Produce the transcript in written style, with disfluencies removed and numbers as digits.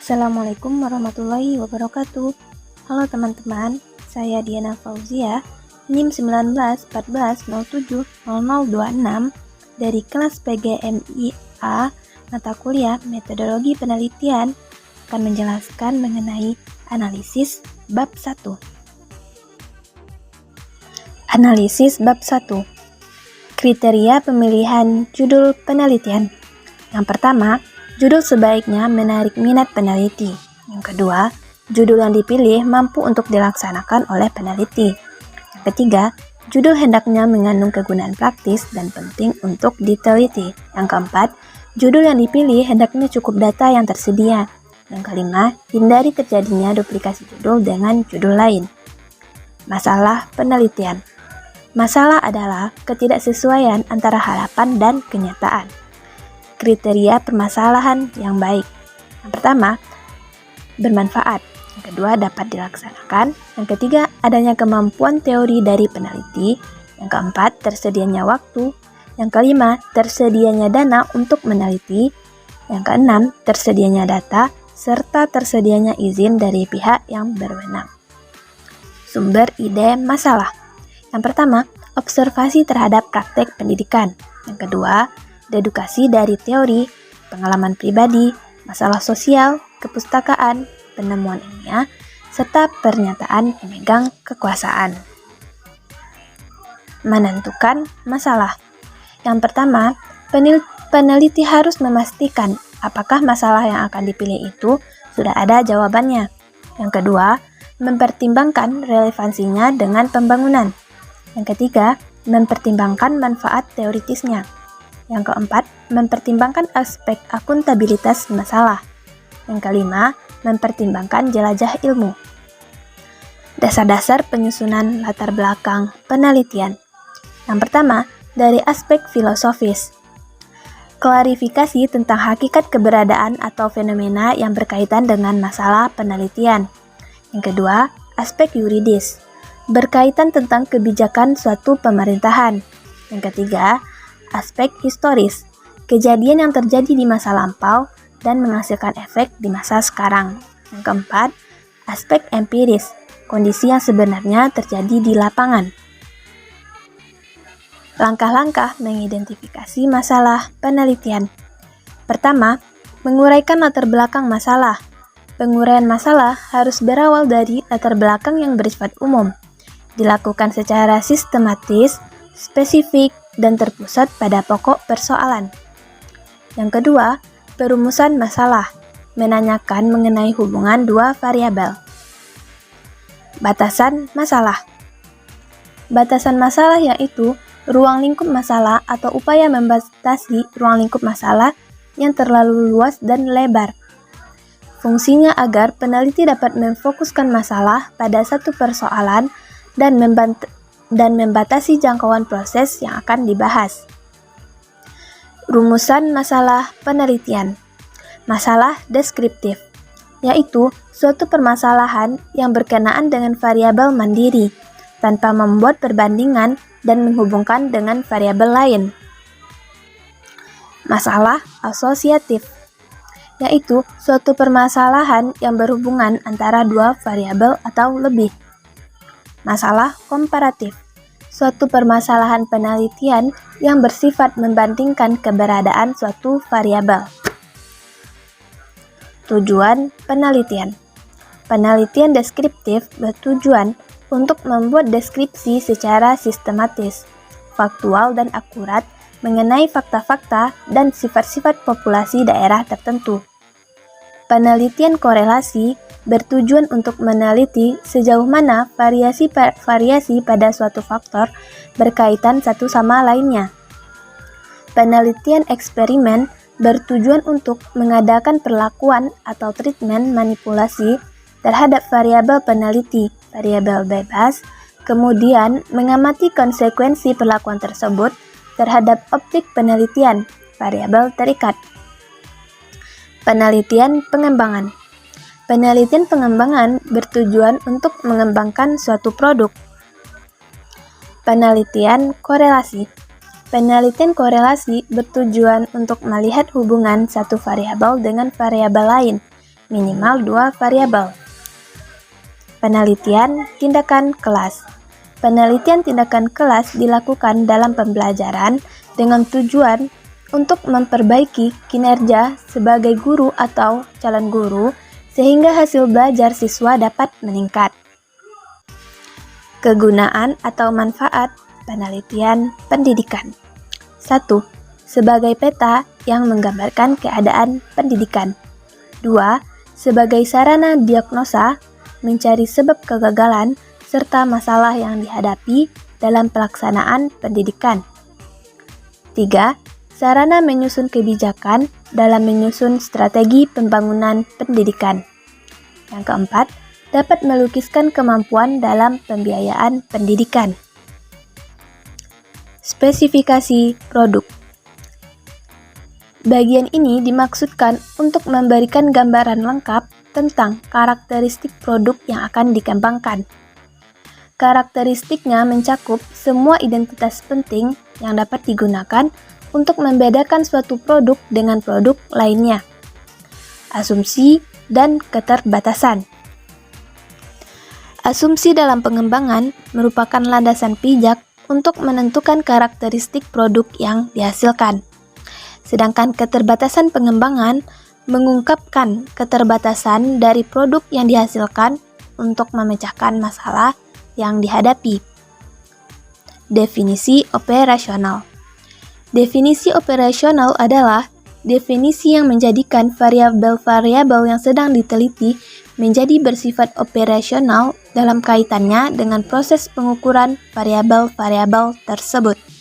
Assalamualaikum warahmatullahi wabarakatuh. Halo teman-teman, saya Diana Fauzia, NIM 1914070026 dari kelas PGMIA mata kuliah Metodologi Penelitian akan menjelaskan mengenai analisis bab 1. Analisis bab 1. Kriteria pemilihan judul penelitian. Yang pertama, judul sebaiknya menarik minat peneliti. Yang kedua, judul yang dipilih mampu untuk dilaksanakan oleh peneliti. Yang ketiga, judul hendaknya mengandung kegunaan praktis dan penting untuk diteliti. Yang keempat, judul yang dipilih hendaknya cukup data yang tersedia. Yang kelima, hindari terjadinya duplikasi judul dengan judul lain. Masalah penelitian. Masalah adalah ketidaksesuaian antara harapan dan kenyataan. Kriteria permasalahan yang baik. Yang pertama, bermanfaat. Yang kedua, dapat dilaksanakan. Yang ketiga, adanya kemampuan teori dari peneliti. Yang keempat, tersedianya waktu. Yang kelima, tersedianya dana untuk meneliti. Yang keenam, tersedianya data, serta tersedianya izin dari pihak yang berwenang. Sumber ide masalah. Yang pertama, observasi terhadap praktek pendidikan. Yang kedua, dedukasi dari teori, pengalaman pribadi, masalah sosial, kepustakaan, penemuan ilmiah, serta pernyataan pemegang kekuasaan. Menentukan masalah. Yang pertama, peneliti harus memastikan apakah masalah yang akan dipilih itu sudah ada jawabannya. Yang kedua, mempertimbangkan relevansinya dengan pembangunan. Yang ketiga, mempertimbangkan manfaat teoritisnya. Yang keempat, mempertimbangkan aspek akuntabilitas masalah. Yang kelima, mempertimbangkan jelajah ilmu. Dasar-dasar penyusunan latar belakang penelitian. Yang pertama, dari aspek filosofis. Klarifikasi tentang hakikat keberadaan atau fenomena yang berkaitan dengan masalah penelitian. Yang kedua, aspek yuridis. Berkaitan tentang kebijakan suatu pemerintahan. Yang ketiga, aspek historis, kejadian yang terjadi di masa lampau dan menghasilkan efek di masa sekarang. Yang keempat, aspek empiris, kondisi yang sebenarnya terjadi di lapangan. Langkah-langkah mengidentifikasi masalah penelitian. Pertama, menguraikan latar belakang masalah. Penguraian masalah harus berawal dari latar belakang yang bersifat umum, dilakukan secara sistematis, spesifik, dan terpusat pada pokok persoalan. Yang kedua, perumusan masalah, menanyakan mengenai hubungan dua variabel. Batasan masalah. Batasan masalah yaitu ruang lingkup masalah atau upaya membatasi ruang lingkup masalah yang terlalu luas dan lebar. Fungsinya agar peneliti dapat memfokuskan masalah pada satu persoalan dan membatasi jangkauan proses yang akan dibahas. Rumusan masalah penelitian. Masalah deskriptif, yaitu suatu permasalahan yang berkenaan dengan variabel mandiri, tanpa membuat perbandingan dan menghubungkan dengan variabel lain. Masalah asosiatif, yaitu suatu permasalahan yang berhubungan antara dua variabel atau lebih. Masalah komparatif, suatu permasalahan penelitian yang bersifat membandingkan keberadaan suatu variabel. Tujuan penelitian. Penelitian deskriptif bertujuan untuk membuat deskripsi secara sistematis, faktual dan akurat mengenai fakta-fakta dan sifat-sifat populasi daerah tertentu. Penelitian korelasi bertujuan untuk meneliti sejauh mana variasi pada suatu faktor berkaitan satu sama lainnya. Penelitian eksperimen bertujuan untuk mengadakan perlakuan atau treatment manipulasi terhadap variabel peneliti, variabel bebas, kemudian mengamati konsekuensi perlakuan tersebut terhadap objek penelitian, variabel terikat. Penelitian pengembangan. Penelitian pengembangan bertujuan untuk mengembangkan suatu produk. Penelitian korelasi. Penelitian korelasi bertujuan untuk melihat hubungan satu variabel dengan variabel lain minimal 2 variabel. Penelitian tindakan kelas. Penelitian tindakan kelas dilakukan dalam pembelajaran dengan tujuan untuk memperbaiki kinerja sebagai guru atau calon guru sehingga hasil belajar siswa dapat meningkat. Kegunaan atau manfaat penelitian pendidikan. 1. Sebagai peta yang menggambarkan keadaan pendidikan. 2. Sebagai sarana diagnosa, mencari sebab kegagalan serta masalah yang dihadapi dalam pelaksanaan pendidikan. 3. Sarana menyusun kebijakan dalam menyusun strategi pembangunan pendidikan. Yang keempat, dapat melukiskan kemampuan dalam pembiayaan pendidikan. Spesifikasi produk. Bagian ini dimaksudkan untuk memberikan gambaran lengkap tentang karakteristik produk yang akan dikembangkan. Karakteristiknya mencakup semua identitas penting yang dapat digunakan untuk membedakan suatu produk dengan produk lainnya. Asumsi dan keterbatasan. Asumsi dalam pengembangan merupakan landasan pijak untuk menentukan karakteristik produk yang dihasilkan. Sedangkan keterbatasan pengembangan mengungkapkan keterbatasan dari produk yang dihasilkan untuk memecahkan masalah yang dihadapi. Definisi operasional. Definisi operasional adalah definisi yang menjadikan variabel-variabel yang sedang diteliti menjadi bersifat operasional dalam kaitannya dengan proses pengukuran variabel-variabel tersebut.